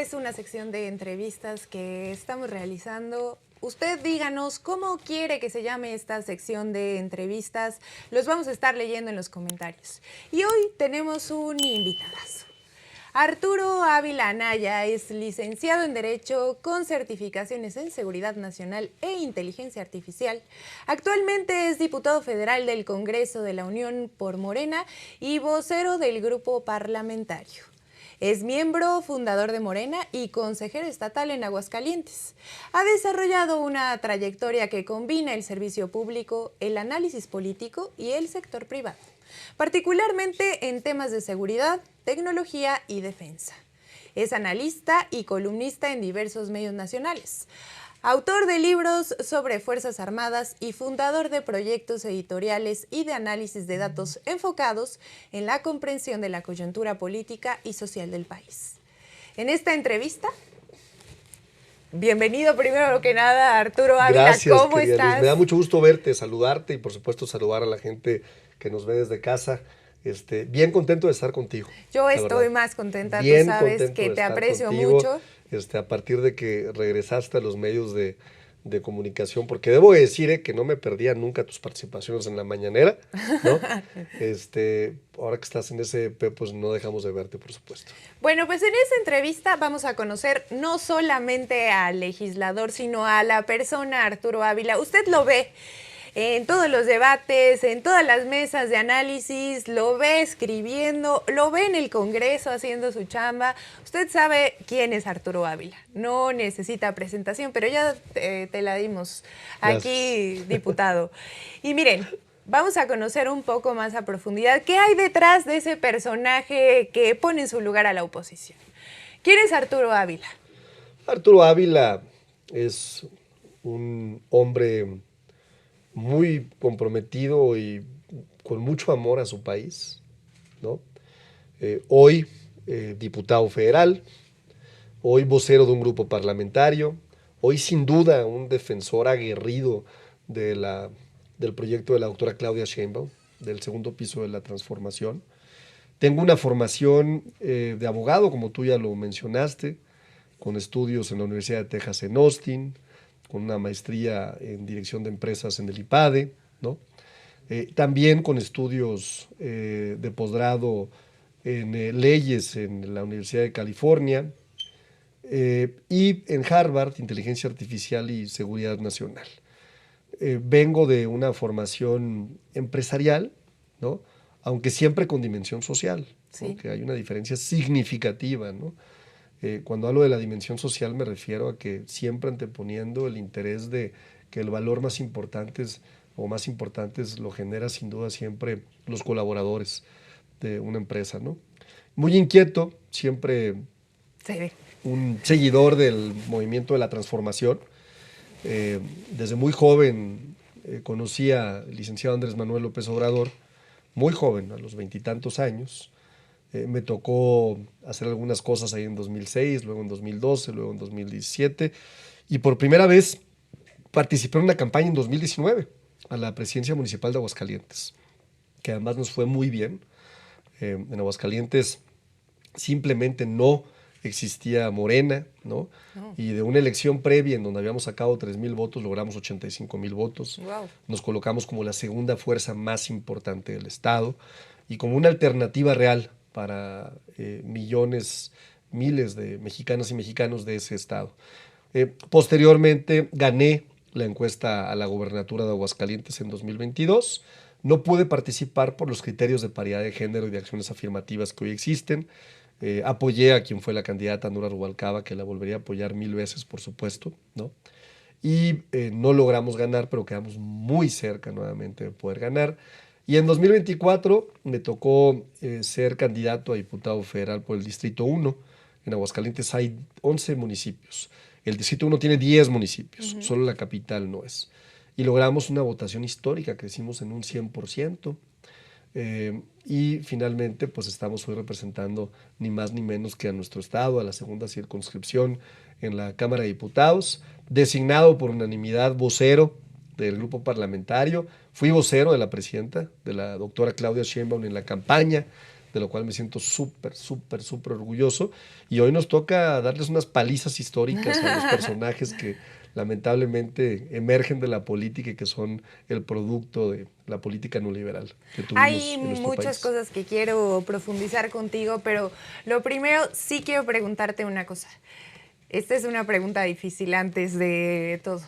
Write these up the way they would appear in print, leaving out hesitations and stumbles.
es una sección de entrevistas que estamos realizando. Usted díganos cómo quiere que se llame esta sección de entrevistas. Los vamos a estar leyendo en los comentarios. Y hoy tenemos un invitadazo. Arturo Ávila Anaya es licenciado en Derecho con certificaciones en Seguridad Nacional e Inteligencia Artificial. Actualmente es diputado federal del Congreso de la Unión por Morena y vocero del grupo parlamentario. Es miembro fundador de Morena y consejero estatal en Aguascalientes. Ha desarrollado una trayectoria que combina el servicio público, el análisis político y el sector privado, particularmente en temas de seguridad, tecnología y defensa. Es analista y columnista en diversos medios nacionales. Autor de libros sobre Fuerzas Armadas y fundador de proyectos editoriales y de análisis de datos enfocados en la comprensión de la coyuntura política y social del país. En esta entrevista, bienvenido primero que nada, Arturo Ávila. Gracias, ¿Cómo estás? Luz. Me da mucho gusto verte, saludarte y por supuesto saludar a la gente que nos ve desde casa. Bien contento de estar contigo. Yo estoy más contenta, tú sabes que te aprecio mucho. A partir de que regresaste a los medios de comunicación, porque debo decir que no me perdía nunca tus participaciones en la mañanera, ¿no? Ahora que estás en ese EP, pues no dejamos de verte, por supuesto. Bueno, pues en esta entrevista vamos a conocer no solamente al legislador, sino a la persona Arturo Ávila. Usted lo ve en todos los debates, en todas las mesas de análisis, lo ve escribiendo, lo ve en el Congreso haciendo su chamba. Usted sabe quién es Arturo Ávila. No necesita presentación, pero ya te la dimos aquí, diputado. Y miren, vamos a conocer un poco más a profundidad qué hay detrás de ese personaje que pone en su lugar a la oposición. ¿Quién es Arturo Ávila? Arturo Ávila es un hombre muy comprometido y con mucho amor a su país, ¿no? Hoy diputado federal, hoy vocero de un grupo parlamentario, hoy sin duda un defensor aguerrido del proyecto de la doctora Claudia Sheinbaum, del segundo piso de la transformación. Tengo una formación de abogado, como tú ya lo mencionaste, con estudios en la Universidad de Texas en Austin, con una maestría en dirección de empresas en el IPADE, ¿no? También con estudios de posgrado en leyes en la Universidad de California y en Harvard, Inteligencia Artificial y Seguridad Nacional. Vengo de una formación empresarial, ¿no? Aunque siempre con dimensión social, sí, ¿no? Que hay una diferencia significativa, ¿no? Cuando hablo de la dimensión social me refiero a que siempre anteponiendo el interés de que el valor más importantes lo genera sin duda siempre los colaboradores de una empresa, ¿no? Muy inquieto, siempre sí, un seguidor del movimiento de la transformación. Desde muy joven conocí al licenciado Andrés Manuel López Obrador, muy joven, a los 20 y tantos años. Me tocó hacer algunas cosas ahí en 2006, luego en 2012, luego en 2017. Y por primera vez participé en una campaña en 2019 a la presidencia municipal de Aguascalientes, que además nos fue muy bien. En Aguascalientes simplemente no existía Morena, ¿no? Y de una elección previa en donde habíamos sacado 3,000 votos, logramos 85,000 votos. Wow. Nos colocamos como la segunda fuerza más importante del estado y como una alternativa real para miles de mexicanas y mexicanos de ese estado. Posteriormente gané la encuesta a la gobernatura de Aguascalientes en 2022. No pude participar por los criterios de paridad de género y de acciones afirmativas que hoy existen. Apoyé a quien fue la candidata Nora Rubalcaba, que la volvería a apoyar 1000 veces, por supuesto, ¿no? Y no logramos ganar, pero quedamos muy cerca nuevamente de poder ganar. Y en 2024 me tocó ser candidato a diputado federal por el Distrito 1. En Aguascalientes hay 11 municipios. El Distrito 1 tiene 10 municipios, solo la capital no es. Y logramos una votación histórica, crecimos en un 100%. Y finalmente pues estamos hoy representando ni más ni menos que a nuestro estado, a la segunda circunscripción en la Cámara de Diputados, designado por unanimidad vocero del grupo parlamentario. Fui vocero de la presidenta, de la doctora Claudia Sheinbaum en la campaña de lo cual me siento súper, súper, súper orgulloso. Y hoy nos toca darles unas palizas históricas a los personajes que lamentablemente emergen de la política y que son el producto de la política neoliberal que tuvimos Hay en nuestro muchas país. cosas que quiero profundizar contigo, pero lo primero sí quiero preguntarte una cosa. Esta es una pregunta difícil antes de todo.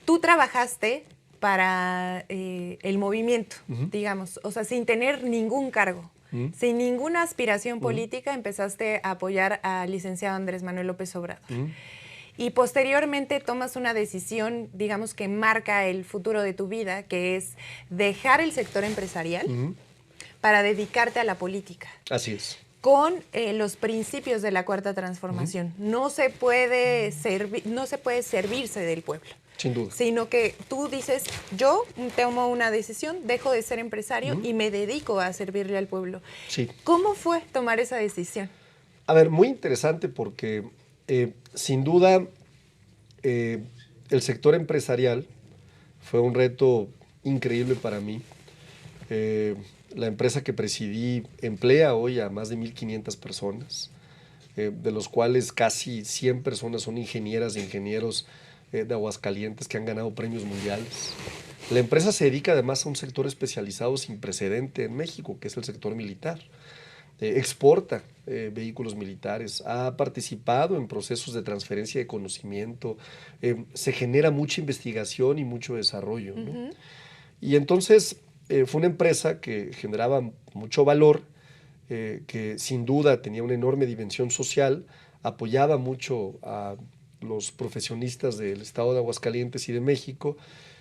Tú trabajaste para el movimiento, digamos, o sea, sin tener ningún cargo, sin ninguna aspiración política, empezaste a apoyar al licenciado Andrés Manuel López Obrador. Y posteriormente tomas una decisión, digamos, que marca el futuro de tu vida, que es dejar el sector empresarial para dedicarte a la política. Así es. Con los principios de la Cuarta Transformación. No se puede servirse del pueblo. Sin duda. Sino que tú dices, yo tomo una decisión, dejo de ser empresario y me dedico a servirle al pueblo. Sí. ¿Cómo fue tomar esa decisión? A ver, muy interesante porque sin duda el sector empresarial fue un reto increíble para mí. La empresa que presidí emplea hoy a más de 1,500 personas, de los cuales casi 100 personas son ingenieras e ingenieros de Aguascalientes que han ganado premios mundiales. La empresa se dedica además a un sector especializado sin precedente en México, que es el sector militar. Exporta vehículos militares, ha participado en procesos de transferencia de conocimiento, se genera mucha investigación y mucho desarrollo, ¿no? Y entonces fue una empresa que generaba mucho valor, que sin duda tenía una enorme dimensión social, apoyaba mucho a los profesionistas del estado de Aguascalientes y de México,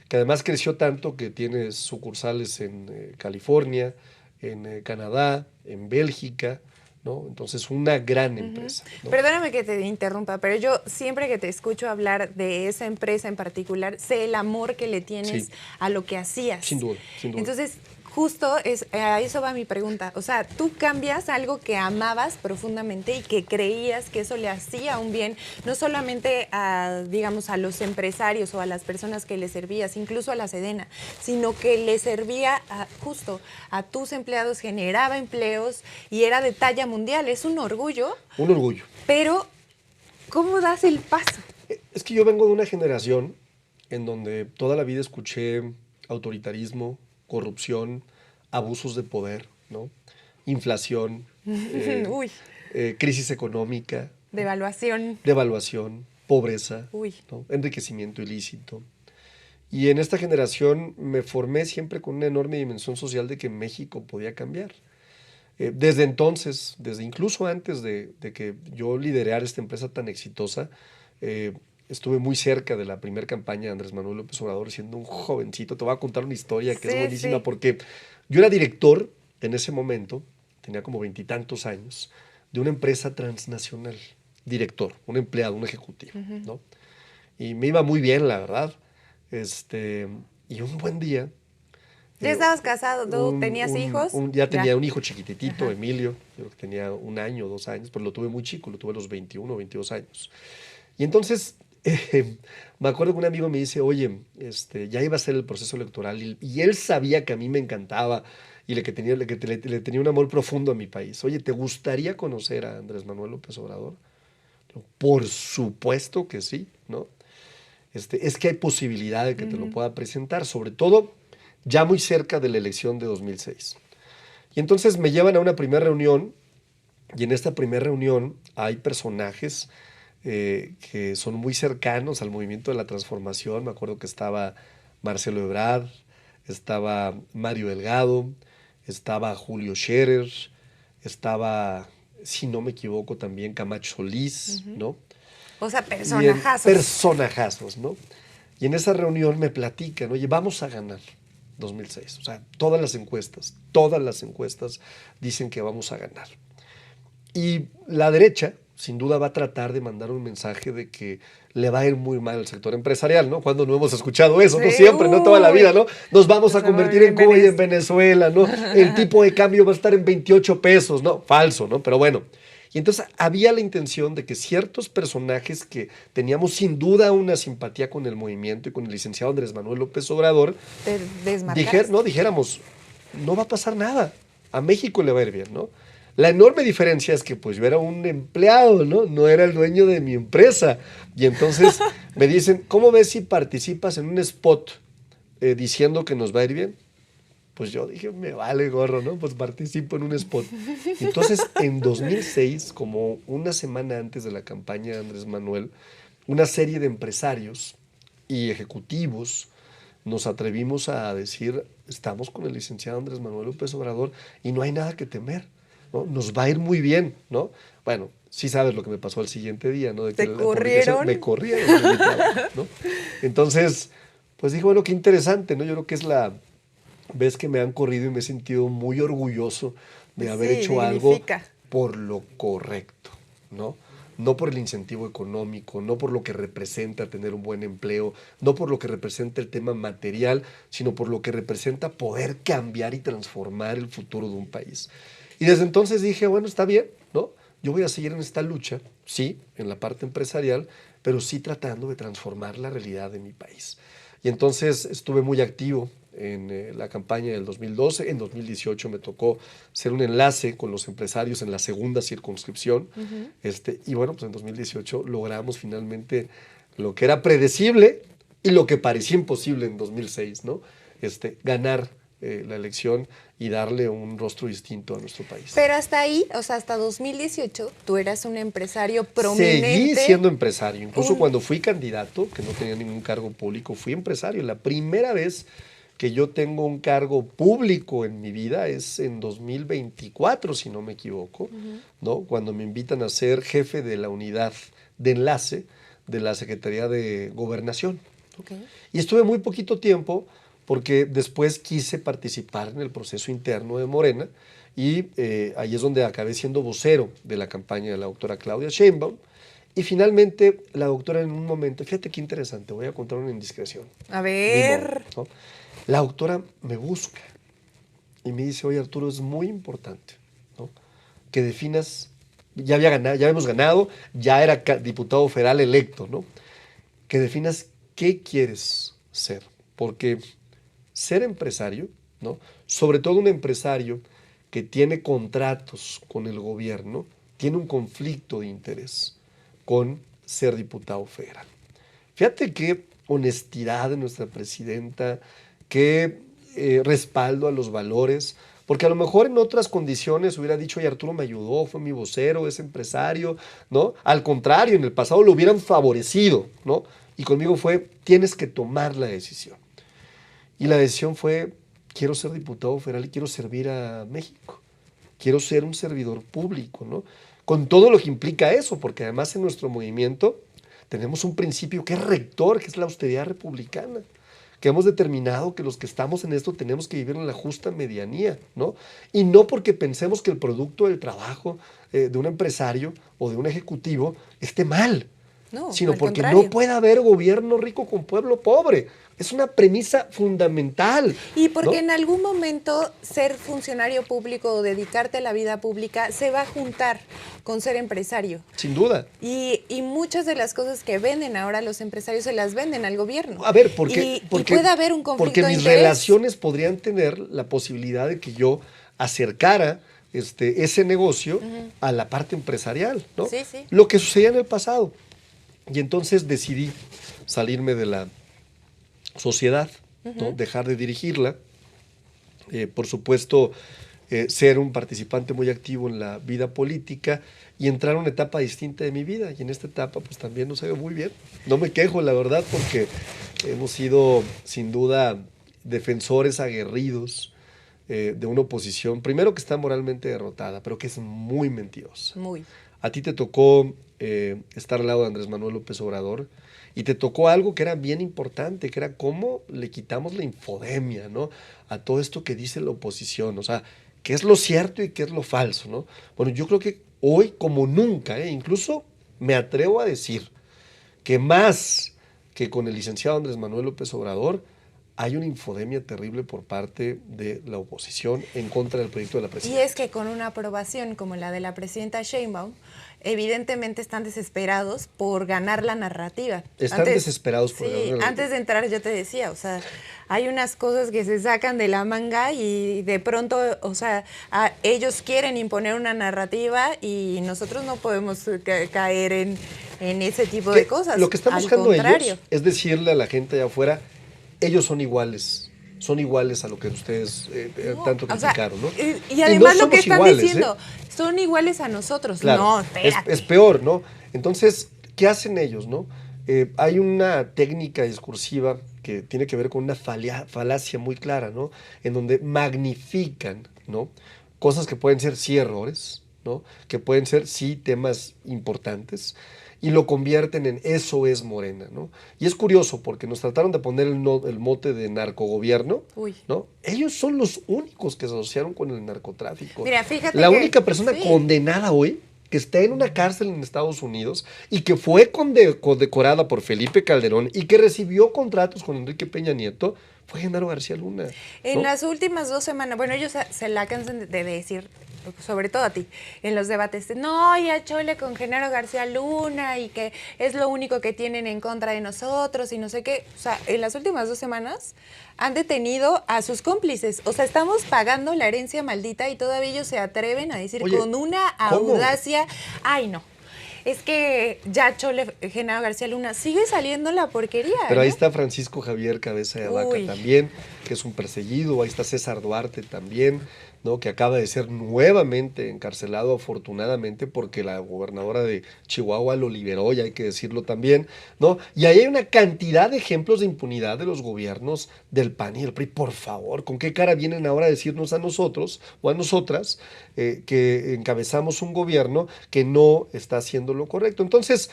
que además creció tanto que tiene sucursales en California, en Canadá, en Bélgica, ¿no? Entonces, una gran empresa, ¿no? Perdóname que te interrumpa, pero yo siempre que te escucho hablar de esa empresa en particular, sé el amor que le tienes a lo que hacías. Sin duda, sin duda. Entonces, justo a eso va mi pregunta. O sea, tú cambias algo que amabas profundamente y que creías que eso le hacía un bien, no solamente a, digamos, a los empresarios o a las personas que le servías, incluso a la Sedena, sino que le servía justo a tus empleados, generaba empleos y era de talla mundial. Es un orgullo. Un orgullo. Pero, ¿cómo das el paso? Es que yo vengo de una generación en donde toda la vida escuché autoritarismo, corrupción, abusos de poder, ¿no? Inflación, crisis económica, devaluación, pobreza, ¿no? Enriquecimiento ilícito. Y en esta generación me formé siempre con una enorme dimensión social de que México podía cambiar. Desde entonces, desde incluso antes de que yo liderara esta empresa tan exitosa, estuve muy cerca de la primera campaña de Andrés Manuel López Obrador, siendo un jovencito. Te voy a contar una historia que es buenísima porque yo era director en ese momento, tenía como 20 y tantos años, de una empresa transnacional. Director, un empleado, un ejecutivo, ¿no? Y me iba muy bien, la verdad. Y un buen día... ¿Ya estabas casado? ¿Tú tenías hijos? Ya tenía un hijo chiquititito, Emilio. Yo creo que tenía 1 año, 2 años, pero lo tuve muy chico, lo tuve a los 21, 22 años. Y entonces me acuerdo que un amigo me dice, oye, ya iba a ser el proceso electoral y él sabía que a mí me encantaba y le tenía un amor profundo a mi país. Oye, ¿te gustaría conocer a Andrés Manuel López Obrador? Por supuesto que sí, ¿no? Es que hay posibilidad de que te lo pueda presentar, sobre todo ya muy cerca de la elección de 2006. Y entonces me llevan a una primera reunión y en esta primera reunión hay personajes que son muy cercanos al movimiento de la transformación. Me acuerdo que estaba Marcelo Ebrard, estaba Mario Delgado, estaba Julio Scherer, estaba, si no me equivoco, también Camacho Solís, ¿no? O sea, personajazos. Personajazos, ¿no? Y en esa reunión me platican, oye, vamos a ganar 2006. O sea, todas las encuestas dicen que vamos a ganar. Y la derecha, sin duda, va a tratar de mandar un mensaje de que le va a ir muy mal al sector empresarial, ¿no? Cuando no hemos escuchado eso, ¿no? Siempre, no toda la vida, ¿no? Nos vamos a convertir en Cuba y en Venezuela, ¿no? El tipo de cambio va a estar en 28 pesos, ¿no? Falso, ¿no? Pero bueno. Y entonces había la intención de que ciertos personajes que teníamos sin duda una simpatía con el movimiento y con el licenciado Andrés Manuel López Obrador, dijéramos, no va a pasar nada. a México le va a ir bien, ¿no? La enorme diferencia es que pues yo era un empleado, ¿no? No era el dueño de mi empresa. Y entonces me dicen, ¿cómo ves si participas en un spot diciendo que nos va a ir bien? Pues yo dije, me vale gorro, ¿no? Pues participo en un spot. Entonces, en 2006, como una semana antes de la campaña de Andrés Manuel, una serie de empresarios y ejecutivos nos atrevimos a decir, estamos con el licenciado Andrés Manuel López Obrador y no hay nada que temer, ¿no? Nos va a ir muy bien, ¿no? Bueno, sí sabes lo que me pasó al siguiente día, ¿no? De que ¿Te corrieron? me corrieron de mi trabajo, ¿no? Entonces, pues dije, bueno, qué interesante, ¿no? Yo creo que es la vez que me han corrido y me he sentido muy orgulloso de haber Sí, hecho algo dignifica. por lo correcto, ¿no? No por el incentivo económico, no por lo que representa tener un buen empleo, no por lo que representa el tema material, sino por lo que representa poder cambiar y transformar el futuro de un país. Y desde entonces dije, bueno, está bien, ¿no? Yo voy a seguir en esta lucha, sí, en la parte empresarial, pero sí tratando de transformar la realidad de mi país. Y entonces estuve muy activo en la campaña del 2012. En 2018 me tocó ser un enlace con los empresarios en la segunda circunscripción. Y bueno, pues en 2018 logramos finalmente lo que era predecible y lo que parecía imposible en 2006, ¿no? Ganar la elección y darle un rostro distinto a nuestro país. Pero hasta ahí, o sea, hasta 2018, tú eras un empresario prominente. Seguí siendo empresario. Incluso cuando fui candidato, que no tenía ningún cargo público, fui empresario. La primera vez que yo tengo un cargo público en mi vida es en 2024, si no me equivoco, ¿no? Cuando me invitan a ser jefe de la unidad de enlace de la Secretaría de Gobernación. Okay. Y estuve muy poquito tiempo porque después quise participar en el proceso interno de Morena y ahí es donde acabé siendo vocero de la campaña de la doctora Claudia Sheinbaum. Y finalmente la doctora en un momento, fíjate qué interesante, voy a contar una indiscreción. A ver. Modo, ¿no? La doctora me busca y me dice, oye Arturo, es muy importante, ¿no? Que definas, ya había ganado, ya habíamos ganado, ya era diputado federal electo, ¿no? Que definas qué quieres ser, porque ser empresario, ¿no? Sobre todo un empresario que tiene contratos con el gobierno, tiene un conflicto de interés con ser diputado federal. Fíjate qué honestidad de nuestra presidenta, qué respaldo a los valores, porque a lo mejor en otras condiciones hubiera dicho, oye, Arturo me ayudó, fue mi vocero, es empresario, ¿no? Al contrario, en el pasado lo hubieran favorecido, ¿no? Y conmigo fue, tienes que tomar la decisión. Y la decisión fue, quiero ser diputado federal y quiero servir a México. Quiero ser un servidor público, ¿no? Con todo lo que implica eso, porque además en nuestro movimiento tenemos un principio que es rector, que es la austeridad republicana, que hemos determinado que los que estamos en esto tenemos que vivir en la justa medianía, ¿no? Y no porque pensemos que el producto del trabajo de un empresario o de un ejecutivo esté mal, No, sino al porque contrario. no puede haber gobierno rico con pueblo pobre. Es una premisa fundamental. Y porque ¿no? en algún momento ser funcionario público o dedicarte a la vida pública se va a juntar con ser empresario. Sin duda. Y muchas de las cosas que venden ahora los empresarios se las venden al gobierno. A ver, porque y puede haber un conflicto porque de mis interés. relaciones podrían tener la posibilidad de que yo acercara ese negocio a la parte empresarial, ¿no? Sí, sí. Lo que sucedía en el pasado. Y entonces decidí salirme de la sociedad, ¿no? Dejar de dirigirla, por supuesto, ser un participante muy activo en la vida política y entrar a una etapa distinta de mi vida. Y en esta etapa, pues también nos ha ido muy bien. No me quejo, la verdad, porque hemos sido, sin duda, defensores aguerridos de una oposición, primero que está moralmente derrotada, pero que es muy mentirosa. Muy. A ti te tocó estar al lado de Andrés Manuel López Obrador y te tocó algo que era bien importante, que era cómo le quitamos la infodemia, ¿no? A todo esto que dice la oposición, o sea, qué es lo cierto y qué es lo falso, ¿no? Bueno, yo creo que hoy como nunca, incluso me atrevo a decir que más que con el licenciado Andrés Manuel López Obrador, hay una infodemia terrible por parte de la oposición en contra del proyecto de la Y presidenta. es que con una aprobación como la de la presidenta Sheinbaum, evidentemente están desesperados por ganar la narrativa. Están desesperados por ganar la narrativa. Antes de entrar yo te decía, o sea, hay unas cosas que se sacan de la manga y de pronto, o sea, ellos quieren imponer una narrativa y nosotros no podemos caer en ese tipo de cosas. Lo que están Al buscando contrario. ellos es decirle a la gente allá afuera, ellos son iguales a lo que ustedes tanto O sea, criticaron, ¿no? Y además no lo que somos están iguales, diciendo, son iguales a nosotros. Claro, No, espérate. es peor, ¿no? Entonces, ¿qué hacen ellos, no? Hay una técnica discursiva que tiene que ver con una falacia muy clara, ¿no? En donde magnifican, ¿no? Cosas que pueden ser sí errores, ¿no? Que pueden ser sí temas importantes y lo convierten en eso es Morena, ¿no? Y es curioso porque nos trataron de poner el mote de narcogobierno, Uy. ¿no? Ellos son los únicos que se asociaron con el narcotráfico. Mira, fíjate La que- única persona sí. condenada hoy que está en una cárcel en Estados Unidos y que fue condecorada por Felipe Calderón y que recibió contratos con Enrique Peña Nieto fue Genaro García Luna. En ¿no? las últimas 2 semanas, bueno, ellos se la cansan de decir, sobre todo a ti, en los debates, no, ya chole con Genaro García Luna y que es lo único que tienen en contra de nosotros y no sé qué. O sea, en las últimas 2 semanas han detenido a sus cómplices. O sea, estamos pagando la herencia maldita y todavía ellos se atreven a decir Oye, con una ¿cómo? audacia, ay no. Es que ya chole Genaro García Luna, sigue saliendo la porquería. Pero ahí ¿no? está Francisco Javier Cabeza de Vaca Uy. también, que es un perseguido. Ahí está César Duarte también, ¿no? Que acaba de ser nuevamente encarcelado, afortunadamente, porque la gobernadora de Chihuahua lo liberó, y hay que decirlo también, ¿no? Y ahí hay una cantidad de ejemplos de impunidad de los gobiernos del PAN y del PRI. Por favor, ¿con qué cara vienen ahora a decirnos a nosotros o a nosotras que encabezamos un gobierno que no está haciendo lo correcto? Entonces,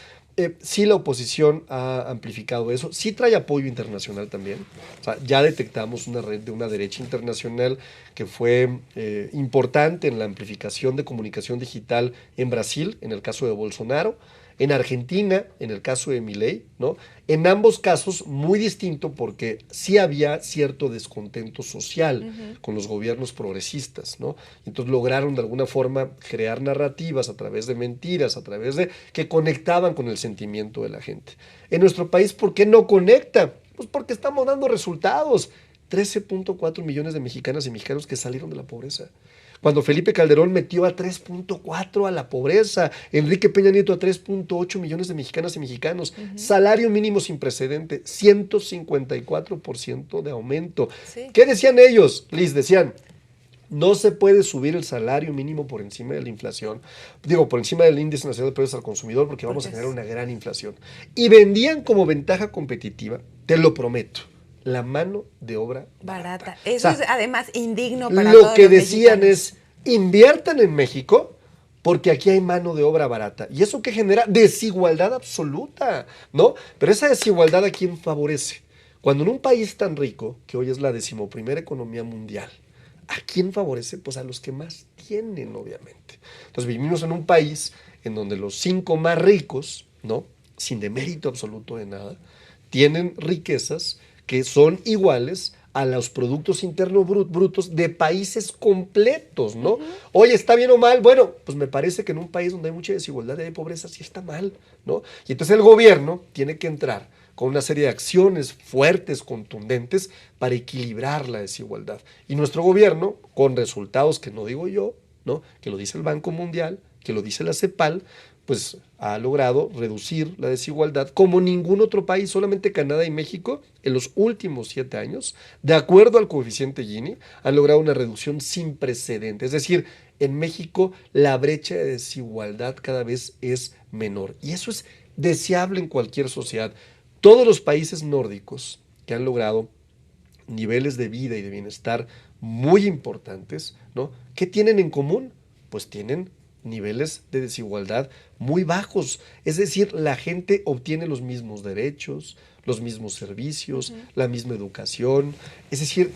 sí, la oposición ha amplificado eso, sí trae apoyo internacional también. O sea, ya detectamos una red de una derecha internacional que fue importante en la amplificación de comunicación digital en Brasil, en el caso de Bolsonaro, en Argentina, en el caso de Milei, ¿no? En ambos casos muy distinto porque sí había cierto descontento social con los gobiernos progresistas, ¿no? Entonces lograron de alguna forma crear narrativas a través de mentiras, a través de que conectaban con el sentimiento de la gente. En nuestro país, ¿por qué no conecta? Pues porque estamos dando resultados. 13.4 millones de mexicanas y mexicanos que salieron de la pobreza. Cuando Felipe Calderón metió a 3.4 a la pobreza, Enrique Peña Nieto a 3.8 millones de mexicanas y mexicanos, salario mínimo sin precedente, 154% de aumento. Sí. ¿Qué decían ellos? Liz, decían, no se puede subir el salario mínimo por encima de la inflación, digo, por encima del índice nacional de precios al consumidor porque vamos a generar una gran inflación. Y vendían como ventaja competitiva, te lo prometo, la mano de obra Barata. Eso O sea, es además indigno para lo todos que los decían mexicanos. es, inviertan en México porque aquí hay mano de obra barata. ¿Y eso qué genera? Desigualdad absoluta, ¿no? Pero esa desigualdad, ¿a quién favorece? Cuando en un país tan rico, que hoy es la 11ª economía mundial, ¿a quién favorece? Pues a los que más tienen, obviamente. Entonces vivimos en un país en donde los 5 más ricos, ¿no? Sin demérito absoluto de nada, tienen riquezas que son iguales a los productos internos brutos de países completos, ¿no? Oye, ¿está bien o mal? Bueno, pues me parece que en un país donde hay mucha desigualdad y hay pobreza sí está mal, ¿no? Y entonces el gobierno tiene que entrar con una serie de acciones fuertes, contundentes, para equilibrar la desigualdad. Y nuestro gobierno, con resultados que no digo yo, ¿no? Que lo dice el Banco Mundial, que lo dice la CEPAL, pues ha logrado reducir la desigualdad como ningún otro país, solamente Canadá y México en los últimos 7 años, de acuerdo al coeficiente Gini, han logrado una reducción sin precedentes. Es decir, en México la brecha de desigualdad cada vez es menor y eso es deseable en cualquier sociedad. Todos los países nórdicos que han logrado niveles de vida y de bienestar muy importantes, ¿no? ¿Qué tienen en común? Pues tienen niveles de desigualdad muy bajos. Es decir, la gente obtiene los mismos derechos, los mismos servicios, la misma educación. Es decir,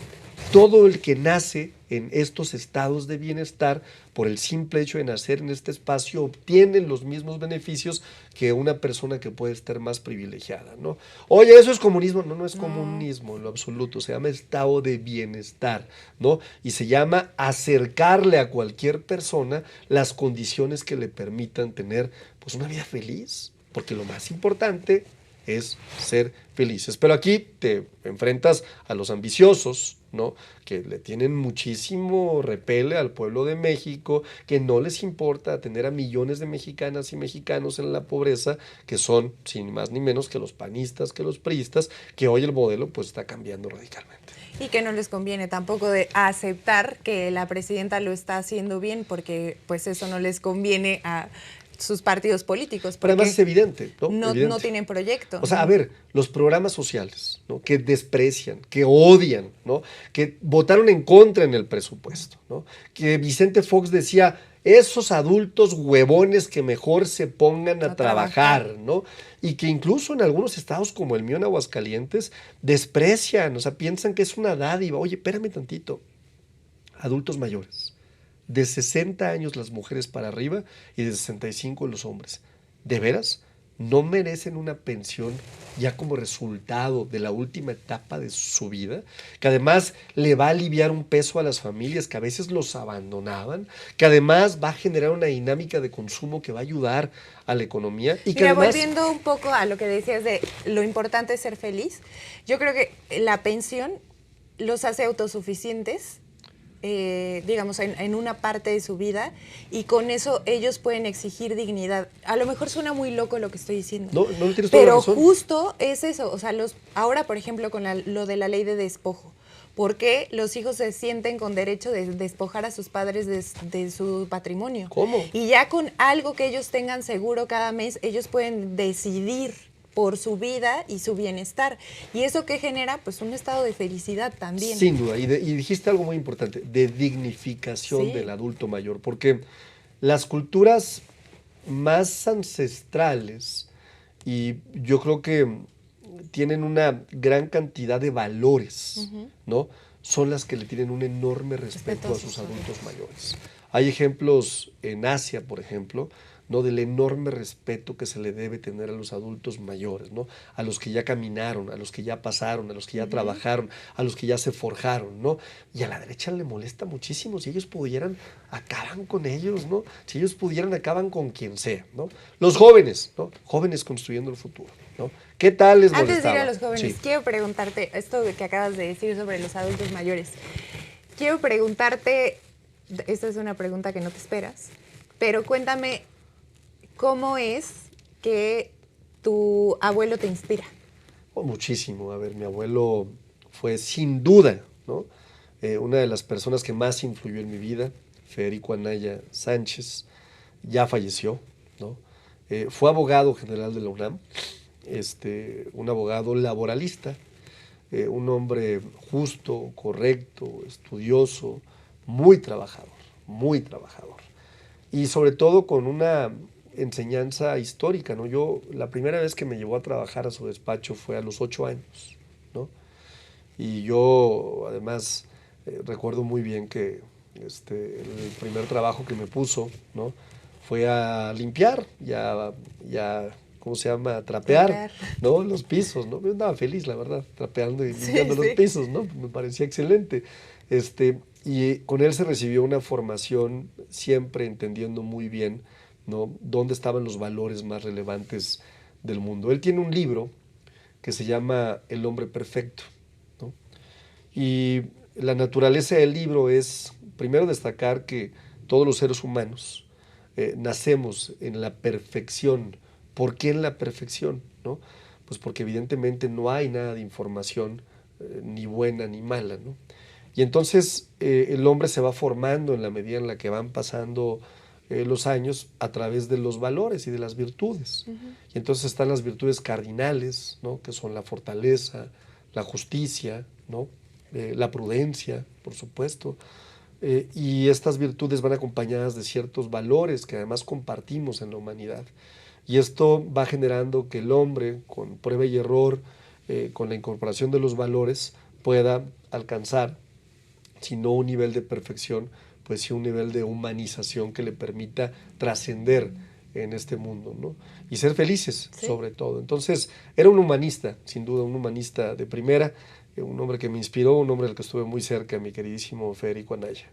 todo el que nace en estos estados de bienestar, por el simple hecho de nacer en este espacio, obtiene los mismos beneficios que una persona que puede estar más privilegiada, ¿no? Oye, ¿eso es comunismo? No, no es comunismo en lo absoluto, se llama estado de bienestar, ¿no? Y se llama acercarle a cualquier persona las condiciones que le permitan tener, pues, una vida feliz, porque lo más importante es ser felices. Pero aquí te enfrentas a los ambiciosos, ¿no? Que le tienen muchísimo repele al pueblo de México, que no les importa tener a millones de mexicanas y mexicanos en la pobreza, que son, sin más ni menos, que los panistas, que los priistas, que hoy el modelo pues está cambiando radicalmente. Y que no les conviene tampoco de aceptar que la presidenta lo está haciendo bien, porque pues eso no les conviene a sus partidos políticos. Pero además es evidente, ¿no? No tienen proyecto. O sea, a ver, los programas sociales, ¿no? Que desprecian, que odian, ¿no? Que votaron en contra en el presupuesto, ¿no? Que Vicente Fox decía, esos adultos huevones que mejor se pongan a trabajar, ¿no? Y que incluso en algunos estados como el mío en Aguascalientes desprecian, o sea, piensan que es una dádiva. Oye, espérame tantito, adultos mayores. De 60 años las mujeres para arriba y de 65 los hombres. ¿De veras? ¿No merecen una pensión ya como resultado de la última etapa de su vida? Que además le va a aliviar un peso a las familias que a veces los abandonaban, que además va a generar una dinámica de consumo que va a ayudar a la economía. Y que Mira, además, volviendo un poco a lo que decías de lo importante es ser feliz, yo creo que la pensión los hace autosuficientes, digamos, en una parte de su vida, y con eso ellos pueden exigir dignidad. A lo mejor suena muy loco lo que estoy diciendo. no tienes toda la pero razón. justo es eso. O sea, ahora, por ejemplo, con lo de la ley de despojo, ¿por qué los hijos se sienten con derecho de despojar a sus padres de su patrimonio? ¿Cómo? Y ya con algo que ellos tengan seguro cada mes, ellos pueden decidir por su vida y su bienestar. Y eso que genera, pues, un estado de felicidad también. Sin duda, y dijiste algo muy importante, de dignificación del adulto mayor, porque las culturas más ancestrales, y yo creo que tienen una gran cantidad de valores, ¿no? Son las que le tienen un enorme respeto a sus adultos mayores. Hay ejemplos en Asia, por ejemplo, ¿no? Del enorme respeto que se le debe tener a los adultos mayores, ¿no? A los que ya caminaron, a los que ya pasaron, a los que ya trabajaron, a los que ya se forjaron, ¿no? Y a la derecha le molesta muchísimo. Si ellos pudieran, acaban con ellos, ¿no? Si ellos pudieran, acaban con quien sea, ¿no? Los jóvenes, ¿no? Jóvenes construyendo el futuro, ¿no? ¿Qué tal les molestaba? Antes de ir a los jóvenes, Sí. quiero preguntarte esto que acabas de decir sobre los adultos mayores. Quiero preguntarte, esta es una pregunta que no te esperas, pero cuéntame, ¿cómo es que tu abuelo te inspira? Oh, muchísimo. A ver, mi abuelo fue sin duda, ¿no? Una de las personas que más influyó en mi vida, Federico Anaya Sánchez, ya falleció, ¿no? Fue abogado general de la UNAM, un abogado laboralista, un hombre justo, correcto, estudioso, muy trabajador, muy trabajador. Y sobre todo con una enseñanza histórica, ¿no? Yo, la primera vez que me llevó a trabajar a su despacho fue a los 8 años, ¿no? Y yo, además, recuerdo muy bien que el primer trabajo que me puso, ¿no? Fue a limpiar, ¿cómo se llama? Trapear, ¿no? Los pisos, ¿no? Yo andaba feliz, la verdad, trapeando y limpiando los pisos, ¿no? Me parecía excelente. Y con él se recibió una formación siempre entendiendo muy bien, ¿no? Dónde estaban los valores más relevantes del mundo. Él tiene un libro que se llama El hombre perfecto, ¿no? Y la naturaleza del libro es, primero, destacar que todos los seres humanos nacemos en la perfección. ¿Por qué en la perfección? ¿No? Pues porque evidentemente no hay nada de información ni buena ni mala, ¿no? Y entonces el hombre se va formando en la medida en la que van pasando los años a través de los valores y de las virtudes. Y entonces están las virtudes cardinales, ¿no? Que son la fortaleza, la justicia, ¿no? La prudencia, por supuesto, y estas virtudes van acompañadas de ciertos valores que además compartimos en la humanidad. Y esto va generando que el hombre, con prueba y error, con la incorporación de los valores, pueda alcanzar, si no un nivel de perfección, pues sí un nivel de humanización que le permita trascender en este mundo, ¿no? Y ser felices, Sí. sobre todo. Entonces, era un humanista, sin duda, un humanista de primera, un hombre que me inspiró, un hombre al que estuve muy cerca, mi queridísimo Federico Anaya.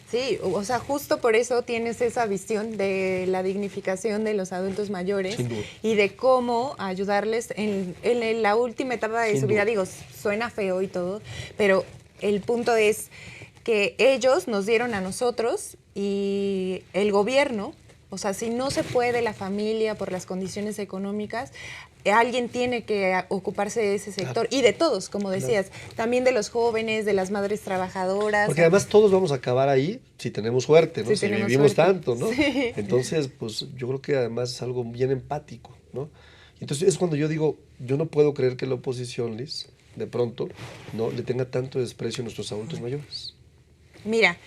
Sí, o sea, justo por eso tienes esa visión de la dignificación de los adultos mayores Sin duda. y de cómo ayudarles en la última etapa de Sin su vida. duda. Digo, suena feo y todo, pero el punto es que ellos nos dieron a nosotros y el gobierno, o sea, si no se puede la familia por las condiciones económicas, alguien tiene que ocuparse de ese sector Claro. y de todos, como Claro. decías, también de los jóvenes, de las madres trabajadoras. Porque además todos vamos a acabar ahí si tenemos suerte, ¿no? Si Si tenemos vivimos suerte. tanto, ¿no? Sí. Entonces, pues yo creo que además es algo bien empático, ¿no? Entonces es cuando yo digo, yo no puedo creer que la oposición, Liz, de pronto, ¿no? Le tenga tanto desprecio a nuestros adultos mayores. Mira,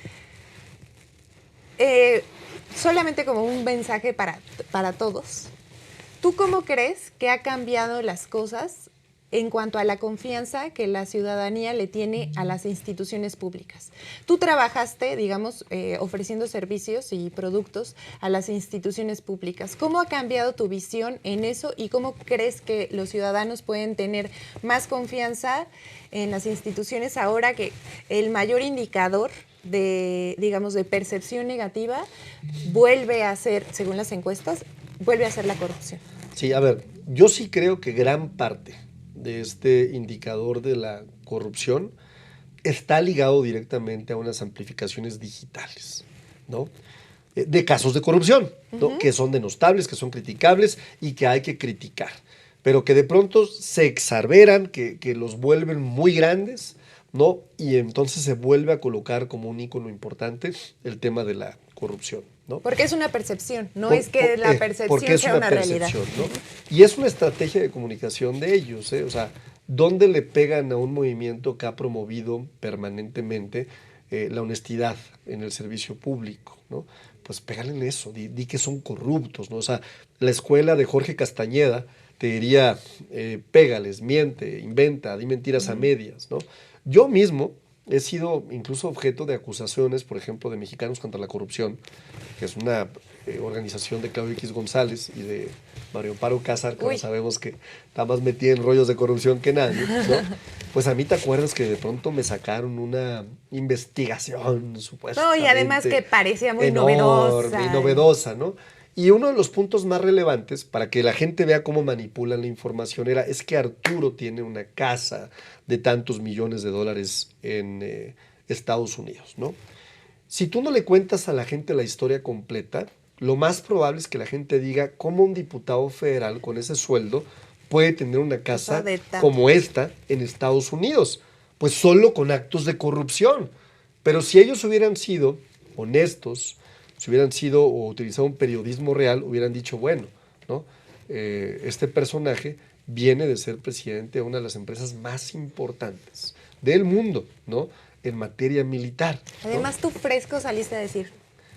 solamente como un mensaje para todos. ¿Tú cómo crees que ha cambiado las cosas en cuanto a la confianza que la ciudadanía le tiene a las instituciones públicas? Tú trabajaste, digamos, ofreciendo servicios y productos a las instituciones públicas. ¿Cómo ha cambiado tu visión en eso y cómo crees que los ciudadanos pueden tener más confianza en las instituciones ahora que el mayor indicador de, digamos, de percepción negativa vuelve a ser, según las encuestas, vuelve a ser la corrupción? Sí, a ver, yo sí creo que gran parte de este indicador de la corrupción está ligado directamente a unas amplificaciones digitales, ¿no? De casos de corrupción, ¿no? Que son denostables, que son criticables y que hay que criticar, pero que de pronto se exarberan, que los vuelven muy grandes, ¿no? Y entonces se vuelve a colocar como un ícono importante el tema de la corrupción, ¿no? Porque es una percepción, no es que la Porque percepción es sea una realidad. percepción, ¿no? Y es una estrategia de comunicación de ellos, ¿eh? O sea, ¿dónde le pegan a un movimiento que ha promovido permanentemente la honestidad en el servicio público, ¿no? Pues pégale en eso, di que son corruptos, ¿no? O sea, la escuela de Jorge Castañeda te diría, pégales, miente, inventa, di mentiras a medias, ¿no? Yo mismo he sido incluso objeto de acusaciones, por ejemplo, de Mexicanos contra la Corrupción, que es una organización de Claudio X González y de Mario Amparo Cázar, que ahora sabemos que está más metida en rollos de corrupción que nadie, ¿no? Pues a mí te acuerdas que de pronto me sacaron una investigación supuestamente No, y además que parecía muy enorme novedosa. y novedosa, ¿no? Y uno de los puntos más relevantes para que la gente vea cómo manipulan la información es que Arturo tiene una casa de tantos millones de dólares en Estados Unidos, ¿no? Si tú no le cuentas a la gente la historia completa, lo más probable es que la gente diga cómo un diputado federal con ese sueldo puede tener una casa como esta en Estados Unidos, pues solo con actos de corrupción. Pero si ellos hubieran sido honestos, si hubieran sido o utilizado un periodismo real, hubieran dicho, bueno, ¿no? Este personaje viene de ser presidente de una de las empresas más importantes del mundo, ¿no? En materia militar, ¿no? Además, tú fresco saliste a decir,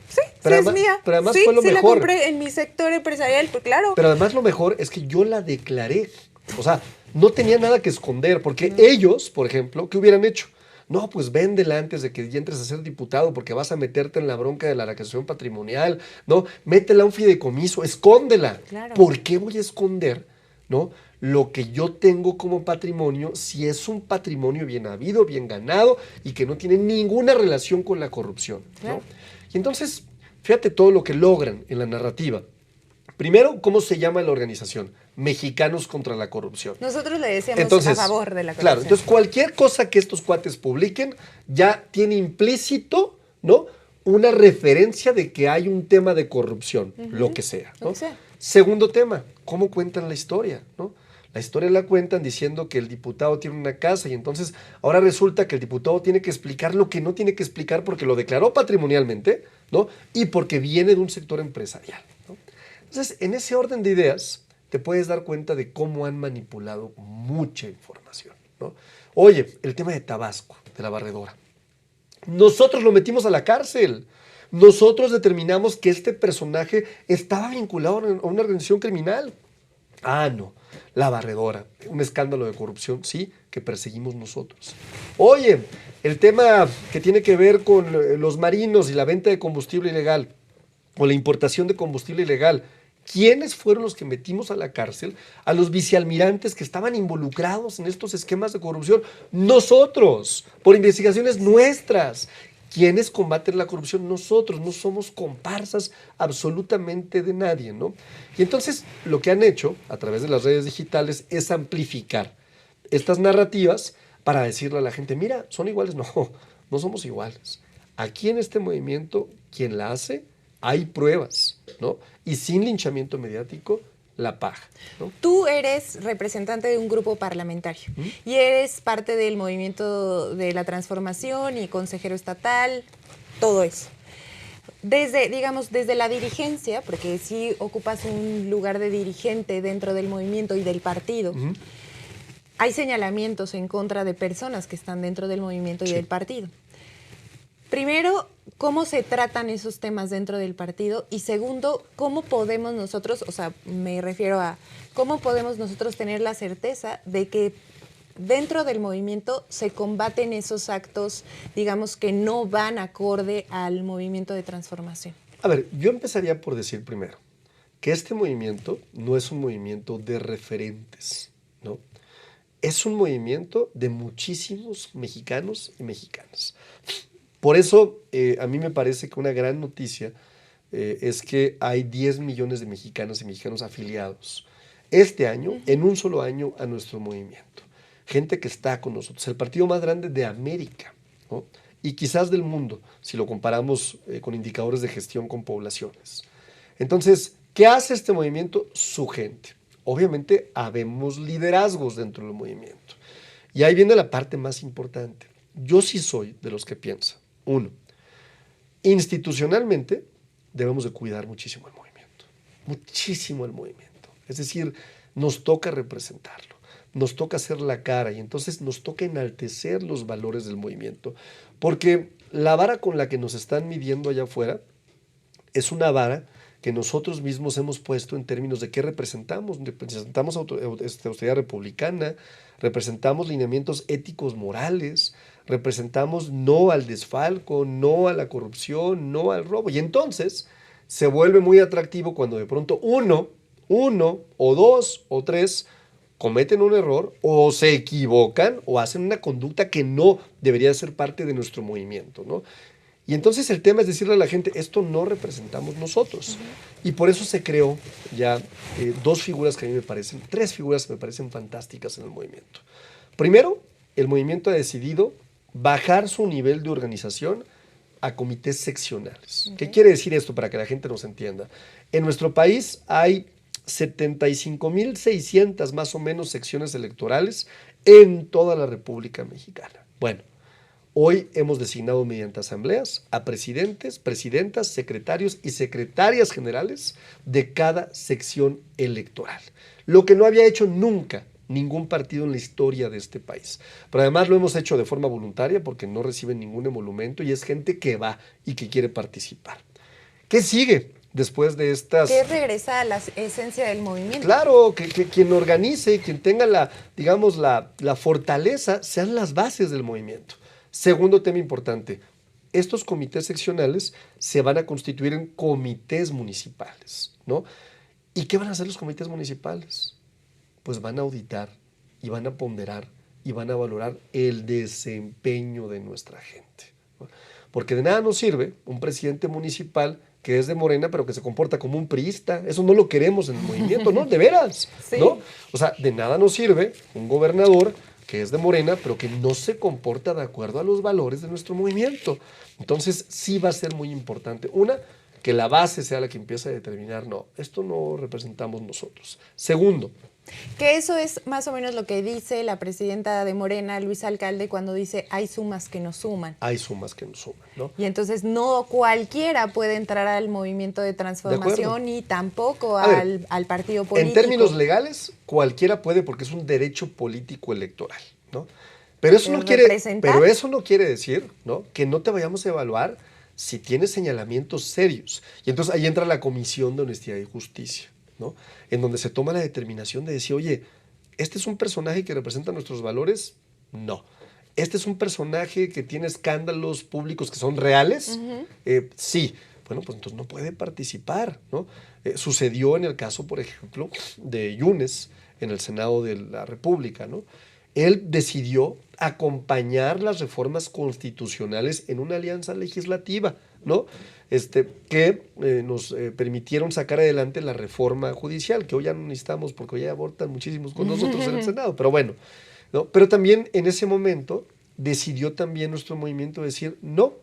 sí, pero sí además, es mía. pero además sí, fue lo sí mejor. La compré en mi sector empresarial, pues claro. Pero además lo mejor es que yo la declaré. O sea, no tenía nada que esconder, porque ellos, por ejemplo, ¿qué hubieran hecho? No, pues véndela antes de que ya entres a ser diputado porque vas a meterte en la bronca de la declaración patrimonial, ¿no? Métela a un fideicomiso, escóndela. Claro. ¿Por qué voy a esconder, ¿no? Lo que yo tengo como patrimonio, si es un patrimonio bien habido, bien ganado y que no tiene ninguna relación con la corrupción, ¿no? Claro. Y entonces, fíjate todo lo que logran en la narrativa. Primero, ¿cómo se llama la organización? Mexicanos contra la Corrupción. Nosotros le decíamos a favor de la corrupción. Claro, entonces cualquier cosa que estos cuates publiquen ya tiene implícito, ¿no? Una referencia de que hay un tema de corrupción, lo que sea, ¿no? Lo que sea. Segundo tema, ¿cómo cuentan la historia, ¿no? La historia la cuentan diciendo que el diputado tiene una casa y entonces ahora resulta que el diputado tiene que explicar lo que no tiene que explicar porque lo declaró patrimonialmente, ¿no? Y porque viene de un sector empresarial, ¿no? Entonces, en ese orden de ideas, te puedes dar cuenta de cómo han manipulado mucha información, ¿no? Oye, el tema de Tabasco, de la barredora. Nosotros lo metimos a la cárcel. Nosotros determinamos que este personaje estaba vinculado a una organización criminal. Ah, no, la barredora, un escándalo de corrupción, sí, que perseguimos nosotros. Oye, el tema que tiene que ver con los marinos y la venta de combustible ilegal, o la importación de combustible ilegal, ¿quiénes fueron los que metimos a la cárcel a los vicealmirantes que estaban involucrados en estos esquemas de corrupción? Nosotros, por investigaciones nuestras. ¿Quiénes combaten la corrupción? Nosotros, no somos comparsas absolutamente de nadie, ¿no? Y entonces lo que han hecho a través de las redes digitales es amplificar estas narrativas para decirle a la gente, mira, son iguales. No, no somos iguales. Aquí en este movimiento, quien la hace, hay pruebas, ¿no? Y sin linchamiento mediático, la paja, ¿no? Tú eres representante de un grupo parlamentario y eres parte del movimiento de la transformación y consejero estatal, todo eso. Desde, digamos, desde la dirigencia, porque sí ocupas un lugar de dirigente dentro del movimiento y del partido, hay señalamientos en contra de personas que están dentro del movimiento y del partido. Primero, ¿cómo se tratan esos temas dentro del partido? Y segundo, ¿cómo podemos nosotros, o sea, me refiero a cómo podemos nosotros tener la certeza de que dentro del movimiento se combaten esos actos, digamos, que no van acorde al movimiento de transformación? A ver, yo empezaría por decir primero que este movimiento no es un movimiento de referentes, ¿no? Es un movimiento de muchísimos mexicanos y mexicanas. Por eso, a mí me parece que una gran noticia es que hay 10 millones de mexicanas y mexicanos afiliados este año, en un solo año, a nuestro movimiento. Gente que está con nosotros, el partido más grande de América, ¿no? Y quizás del mundo, si lo comparamos con indicadores de gestión con poblaciones. Entonces, ¿qué hace este movimiento? Su gente. Obviamente, habemos liderazgos dentro del movimiento. Y ahí viene la parte más importante. Yo sí soy de los que piensan. Uno, institucionalmente debemos de cuidar muchísimo el movimiento, muchísimo el movimiento. Es decir, nos toca representarlo, nos toca hacer la cara y entonces nos toca enaltecer los valores del movimiento, porque la vara con la que nos están midiendo allá afuera es una vara que nosotros mismos hemos puesto en términos de qué representamos. Representamos austeridad republicana, representamos lineamientos éticos morales, representamos no al desfalco, no a la corrupción, no al robo. Y entonces se vuelve muy atractivo cuando de pronto uno o dos o tres cometen un error o se equivocan o hacen una conducta que no debería ser parte de nuestro movimiento, ¿no? Y entonces el tema es decirle a la gente, esto no representamos nosotros. Y por eso se creó ya dos figuras que a mí me parecen, tres figuras que me parecen fantásticas en el movimiento. Primero, el movimiento ha decidido bajar su nivel de organización a comités seccionales. ¿Qué quiere decir esto para que la gente nos entienda? En nuestro país hay 75,600 más o menos secciones electorales en toda la República Mexicana. Bueno, hoy hemos designado mediante asambleas a presidentes, presidentas, secretarios y secretarias generales de cada sección electoral. Lo que no había hecho nunca ningún partido en la historia de este país. Pero además lo hemos hecho de forma voluntaria porque no reciben ningún emolumento y es gente que va y que quiere participar. ¿Qué sigue después de estas? ¿Qué regresa a la esencia del movimiento? Claro, que quien organice, quien tenga la fortaleza, sean las bases del movimiento. Segundo tema importante, estos comités seccionales se van a constituir en comités municipales, ¿no? ¿Y qué van a hacer los comités municipales? Pues van a auditar y van a ponderar y van a valorar el desempeño de nuestra gente, ¿no? Porque de nada nos sirve un presidente municipal que es de Morena, pero que se comporta como un priista. Eso no lo queremos en el movimiento, ¿no? De veras, sí. ¿No? O sea, de nada nos sirve un gobernador que es de Morena, pero que no se comporta de acuerdo a los valores de nuestro movimiento. Entonces, sí va a ser muy importante. Una, que la base sea la que empiece a determinar, no, esto no representamos nosotros. Segundo, que eso es más o menos lo que dice la presidenta de Morena, Luisa Alcalde, cuando dice hay sumas que nos suman. Hay sumas que nos suman, ¿no? Y entonces no cualquiera puede entrar al movimiento de transformación ni tampoco al partido político. En términos legales, cualquiera puede porque es un derecho político electoral, ¿no? Pero eso no quiere, representar. pero eso no quiere decir, ¿no?, que no te vayamos a evaluar si tienes señalamientos serios. Y entonces ahí entra la Comisión de Honestidad y Justicia, ¿no?, en donde se toma la determinación de decir, oye, ¿este es un personaje que representa nuestros valores? No. ¿Este es un personaje que tiene escándalos públicos que son reales? Sí. Bueno, pues entonces no puede participar, ¿no? Sucedió en el caso, por ejemplo, de Yunes en el Senado de la República, ¿no? Él decidió acompañar las reformas constitucionales en una alianza legislativa, ¿no? Que nos permitieron sacar adelante la reforma judicial, que hoy ya no necesitamos porque hoy ya abortan muchísimos con nosotros en el Senado, pero bueno, ¿no? Pero también en ese momento decidió también nuestro movimiento decir, no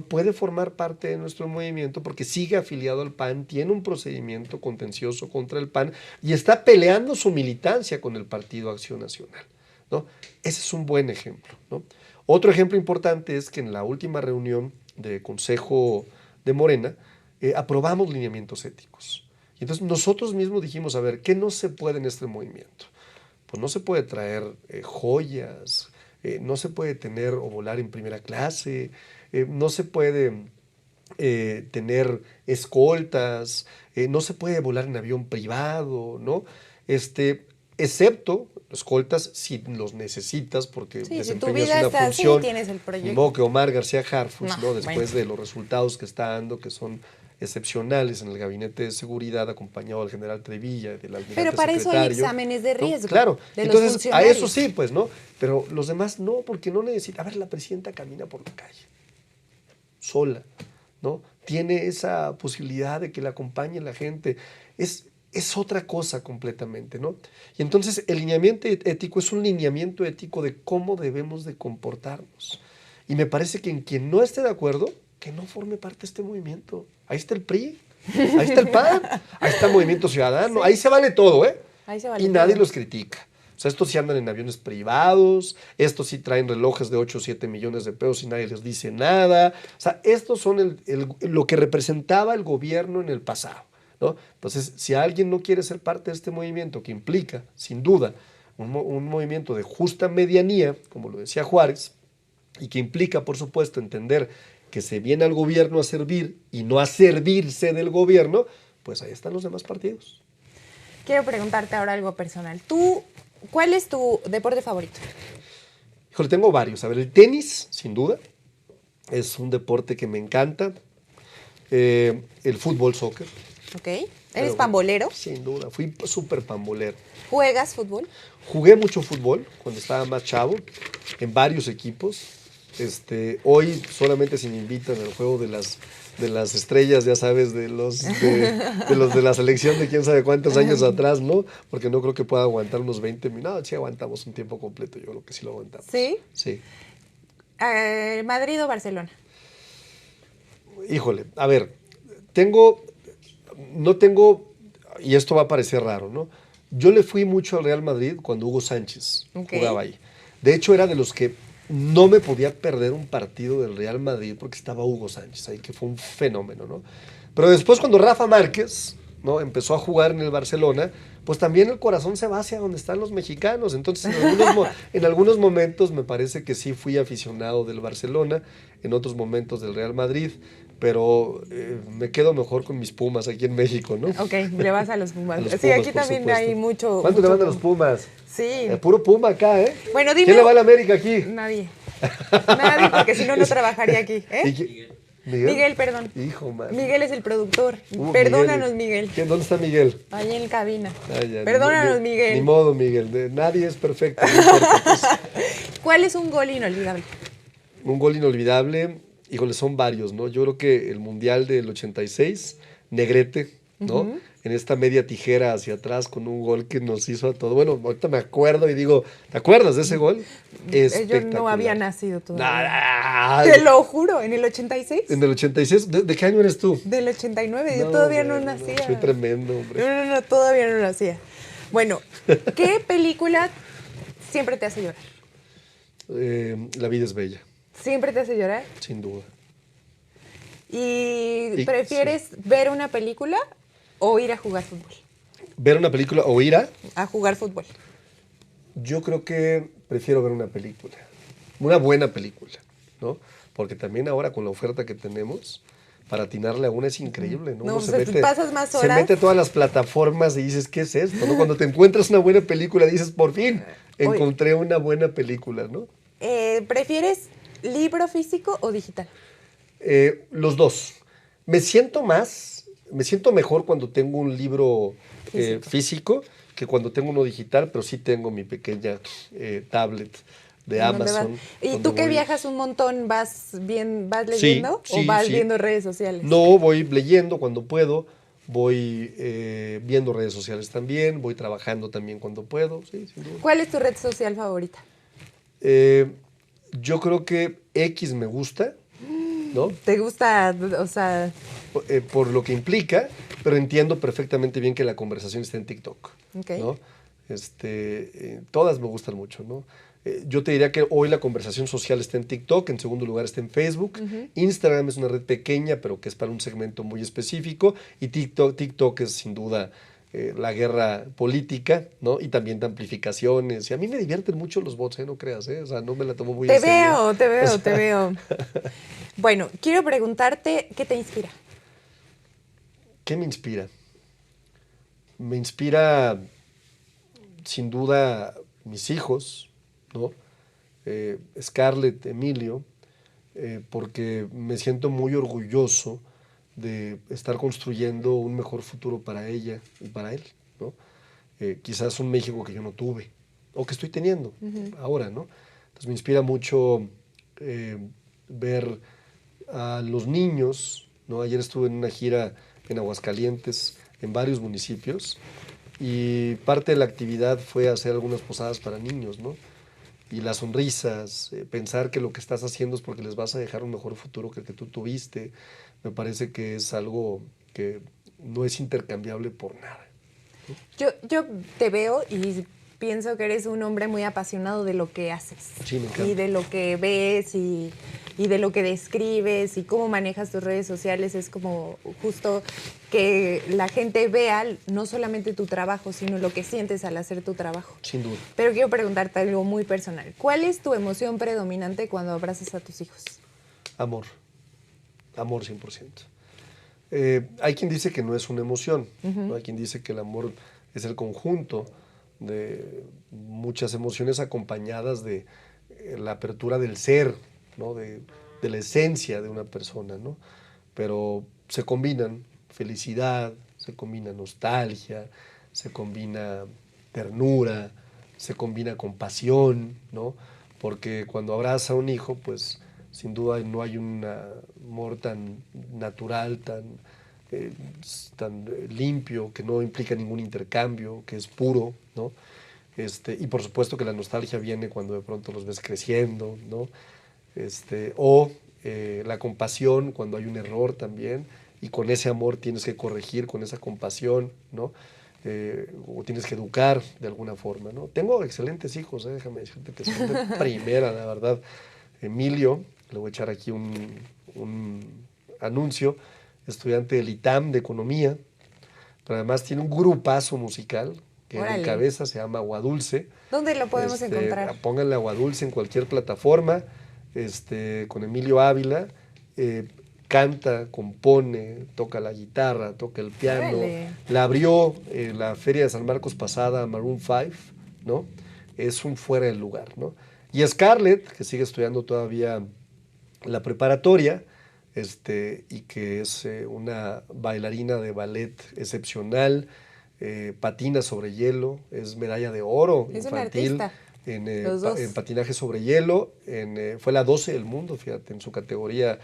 puede formar parte de nuestro movimiento porque sigue afiliado al PAN, tiene un procedimiento contencioso contra el PAN y está peleando su militancia con el Partido Acción Nacional, ¿no? Ese es un buen ejemplo, ¿no? Otro ejemplo importante es que en la última reunión de Consejo de Morena aprobamos lineamientos éticos. Y entonces nosotros mismos dijimos, a ver, ¿qué no se puede en este movimiento? Pues no se puede traer joyas, no se puede tener o volar en primera clase, no se puede tener escoltas, no se puede volar en avión privado, ¿no? Excepto escoltas si los necesitas porque Sí, si tu desempeñas vida una está así, función. tienes el Ni proyecto. modo que Omar García Harfuch, No, ¿no? Después bueno. de los resultados que está dando, que son excepcionales en el gabinete de seguridad, acompañado del general Trevilla, del almirante Pero para eso hay secretario, exámenes de ¿no? riesgo Claro, de los entonces a funcionarios. eso sí, pues, ¿no? Pero los demás no, porque no necesita. A ver, la presidenta camina por la calle, sola, ¿no? Tiene esa posibilidad de que la acompañe la gente. Es otra cosa completamente, ¿no? Y entonces el lineamiento ético es un lineamiento ético de cómo debemos de comportarnos. Y me parece que en quien no esté de acuerdo, que no forme parte de este movimiento. Ahí está el PRI, ahí está el PAN, ahí está el Movimiento Ciudadano, Sí. ahí se vale todo, ¿eh? Ahí se vale Y nadie todo. los critica. O sea, estos sí andan en aviones privados, estos sí traen relojes de 8 o 7 millones de pesos y nadie les dice nada. O sea, estos son lo que representaba el gobierno en el pasado, ¿no? Entonces, si alguien no quiere ser parte de este movimiento que implica, sin duda, un movimiento de justa medianía, como lo decía Juárez, y que implica, por supuesto, entender que se viene al gobierno a servir y no a servirse del gobierno, pues ahí están los demás partidos. Quiero preguntarte ahora algo personal. ¿Cuál es tu deporte favorito? Híjole, tengo varios. A ver, el tenis, sin duda, es un deporte que me encanta. El fútbol, soccer. Ok. ¿Eres Pero, pambolero? Sin duda, fui súper pambolero. ¿Juegas fútbol? Jugué mucho fútbol cuando estaba más chavo, en varios equipos. Hoy solamente si me invitan al juego de las estrellas, ya sabes, de los de la selección de quién sabe cuántos años atrás, ¿no? Porque no creo que pueda aguantar unos 20 minutos. No, sí aguantamos un tiempo completo, yo creo que sí lo aguantamos. ¿Sí? Sí. ¿Madrid o Barcelona? Híjole, a ver, no tengo, y esto va a parecer raro, ¿no? Yo le fui mucho al Real Madrid cuando Hugo Sánchez jugaba ahí. De hecho, era de los que no me podía perder un partido del Real Madrid porque estaba Hugo Sánchez ahí, que fue un fenómeno, ¿no? Pero después cuando Rafa Márquez, ¿no?, empezó a jugar en el Barcelona, pues también el corazón se va hacia donde están los mexicanos. Entonces, en algunos momentos me parece que sí fui aficionado del Barcelona, en otros momentos del Real Madrid, pero me quedo mejor con mis Pumas aquí en México, ¿no? Ok, le vas a los Pumas. A los sí, Pumas, aquí por también supuesto. hay mucho. ¿Cuánto le van a los Pumas? Sí. Puro Puma acá, ¿eh? Bueno, dime. ¿Quién le va a la América aquí? Nadie. Nadie, porque si no, no trabajaría aquí. ¿Eh? Miguel, perdón. Hijo, man. Miguel es el productor. Perdónanos, Miguel. ¿Dónde está Miguel? Ahí en cabina. Ya, Perdónanos, Miguel. Ni modo, Miguel. Nadie es perfecto. No importa, pues. ¿Cuál es un gol inolvidable? Un gol inolvidable, híjole, son varios, ¿no? Yo creo que el Mundial del 86, Negrete, ¿no? En esta media tijera hacia atrás con un gol que nos hizo a todos. Bueno, ahorita me acuerdo y digo, ¿te acuerdas de ese gol? Yo no había nacido todavía. Nah, Te lo juro, ¿en el 86? ¿En el 86? ¿De qué año eres tú? Del 89, yo todavía no bueno, nacía. Soy tremendo, hombre. No, todavía no nacía. Bueno, ¿qué película siempre te hace llorar? La vida es bella, ¿Siempre te hace llorar? sin duda. ¿Y prefieres ver una película o ir a jugar fútbol? Ver una película o ir a... A jugar fútbol. Yo creo que prefiero ver una película, una buena película, ¿no? Porque también ahora con la oferta que tenemos, para atinarle a una es increíble, ¿no? No, Uno pues pasas más se horas. mete a todas las plataformas y dices, ¿qué es esto? ¿No? Cuando te encuentras una buena película, dices, por fin, Oye. encontré una buena película, ¿no? ¿Prefieres libro físico o digital? Los dos. Me siento mejor cuando tengo un libro físico que cuando tengo uno digital, pero sí tengo mi pequeña tablet de ¿En dónde vas? Amazon. ¿Y donde tú que voy. viajas un montón, vas Sí, leyendo o sí, vas sí. viendo redes sociales? No, voy leyendo cuando puedo, voy viendo redes sociales también, voy trabajando también cuando puedo, sí, sin duda. ¿Cuál es tu red social favorita? Eh, yo creo que X me gusta, ¿no? ¿Te gusta, o sea, Por lo que implica, pero entiendo perfectamente bien que la conversación está en TikTok, ok? ¿no? Todas me gustan mucho, ¿no? Yo te diría que hoy la conversación social está en TikTok, en segundo lugar está en Facebook, Instagram es una red pequeña, pero que es para un segmento muy específico, y TikTok es sin duda la guerra política, ¿no? Y también de amplificaciones, y a mí me divierten mucho los bots, no creas, o sea, no me la tomo muy en Te serio. veo, te O veo, sea, te veo. Bueno, quiero preguntarte, ¿qué te inspira? ¿qué me inspira? Me inspira sin duda mis hijos, ¿no? Scarlett, Emilio, porque me siento muy orgulloso de estar construyendo un mejor futuro para ella y para él, ¿no? Quizás un México que yo no tuve, o que estoy teniendo ahora, ¿no? Entonces me inspira mucho eh, ver a los niños, ¿no? Ayer estuve en una gira en Aguascalientes, en varios municipios, y parte de la actividad fue hacer algunas posadas para niños, ¿no? Y las sonrisas, pensar que lo que estás haciendo es porque les vas a dejar un mejor futuro que el que tú tuviste, me parece que es algo que no es intercambiable por nada. Yo te veo y pienso que eres un hombre muy apasionado de lo que haces. Sí, me encanta. Y de lo que ves y de lo que describes y cómo manejas tus redes sociales. Es como justo que la gente vea no solamente tu trabajo, sino lo que sientes al hacer tu trabajo. Sin duda. Pero quiero preguntarte algo muy personal. ¿Cuál es tu emoción predominante cuando abrazas a tus hijos? Amor. Amor 100%. Hay quien dice que no es una emoción, ¿no? Hay quien dice que el amor es el conjunto de muchas emociones acompañadas de la apertura del ser, ¿no? De la esencia de una persona, ¿no? Pero se combinan felicidad, se combina nostalgia, se combina ternura, se combina compasión, ¿no? Porque cuando abraza a un hijo, pues sin duda no hay un amor tan natural, eh, tan limpio, que no implica ningún intercambio, que es puro, ¿no? Y por supuesto que la nostalgia viene cuando de pronto los ves creciendo, ¿no? La compasión cuando hay un error también, y con ese amor tienes que corregir, con esa compasión, ¿no? O tienes que educar de alguna forma, ¿no? Tengo excelentes hijos, déjame decirte que son de primera, la verdad. Emilio, le voy a echar aquí un anuncio, estudiante del ITAM de Economía, pero además tiene un grupazo musical que él Órale. encabeza, se llama Agua Dulce. ¿Dónde lo podemos encontrar? Pónganle Agua Dulce en cualquier plataforma, con Emilio Ávila. Canta, compone, toca la guitarra, toca el piano. Órale. La abrió la Feria de San Marcos pasada, Maroon 5, ¿no? Es un fuera del lugar, ¿no? Y Scarlett, que sigue estudiando todavía la preparatoria, y que es una bailarina de ballet excepcional, patina sobre hielo, es medalla de oro Es un infantil artista. Los dos. en patinaje sobre hielo, fue la 12 del mundo, fíjate, en su categoría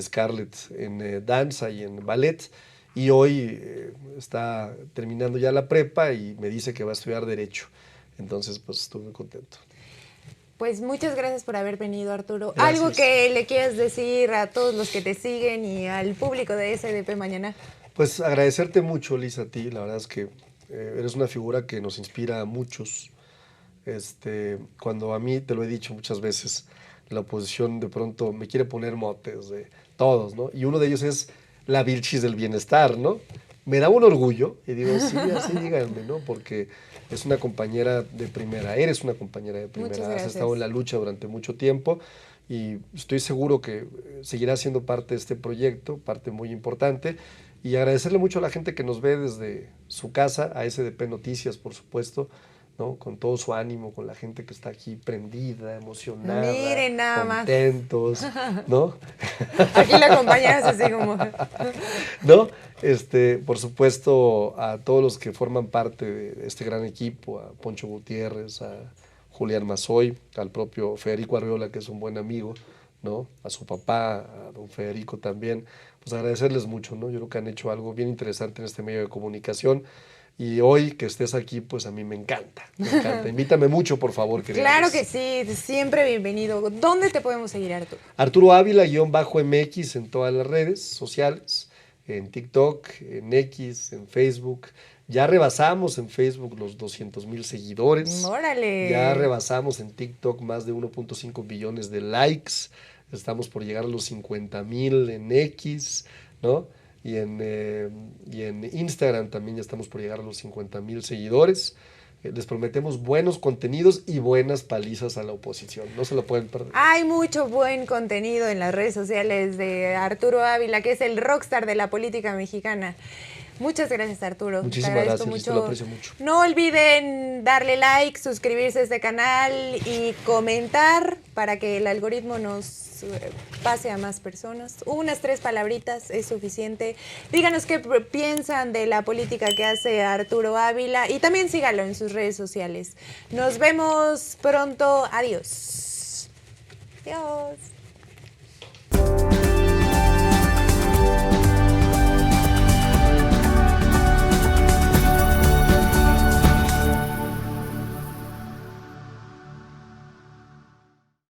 Scarlett, en danza y en ballet, y hoy está terminando ya la prepa y me dice que va a estudiar Derecho. Entonces, pues estuve muy contento. Pues muchas gracias por haber venido, Arturo. Gracias. ¿Algo que le quieras decir a todos los que te siguen y al público de SDP Mañana? Pues agradecerte mucho, Lisa, a ti. La verdad es que eres una figura que nos inspira a muchos. Cuando a mí, te lo he dicho muchas veces, la oposición de pronto me quiere poner motes de todos, ¿no? Y uno de ellos es la Virchis del Bienestar, ¿no? me da un orgullo y digo, sí, así díganme, ¿no? Porque es una compañera de primera, eres una compañera de Muchas primera, has gracias. estado en la lucha durante mucho tiempo y estoy seguro que seguirá siendo parte de este proyecto, parte muy importante. Y agradecerle mucho a la gente que nos ve desde su casa, a SDP Noticias, por supuesto, ¿no? Con todo su ánimo, con la gente que está aquí prendida, emocionada, Miren nada más. contentos, ¿no? Aquí la compañera es así como... ¿No? Por supuesto, a todos los que forman parte de este gran equipo, a Poncho Gutiérrez, a Julián Mazoy, al propio Federico Arriola, que es un buen amigo, ¿no? A su papá, a don Federico también, pues agradecerles mucho, ¿no? Yo creo que han hecho algo bien interesante en este medio de comunicación. Y hoy que estés aquí, pues a mí me encanta, me encanta. Invítame mucho, por favor, querida Claro Liz. que sí, siempre bienvenido. ¿Dónde te podemos seguir, Arturo? Arturo Ávila, _MX en todas las redes sociales, en TikTok, en X, en Facebook. Ya rebasamos en Facebook los 200,000 seguidores. ¡Órale! Ya rebasamos en TikTok más de 1.5 billones de likes. Estamos por llegar a los 50,000 en X, ¿no? Y en Instagram también ya estamos por llegar a los 50,000 seguidores. Les prometemos buenos contenidos y buenas palizas a la oposición. No se lo pueden perder. Hay mucho buen contenido en las redes sociales de Arturo Ávila, que es el rockstar de la política mexicana. Muchas gracias, Arturo. Muchísimas gracias, Liz, te lo aprecio mucho. No olviden darle like, suscribirse a este canal y comentar para que el algoritmo nos pase a más personas. Unas 3 palabritas es suficiente. Díganos qué piensan de la política que hace Arturo Ávila y también síganlo en sus redes sociales. Nos vemos pronto. Adiós. Adiós.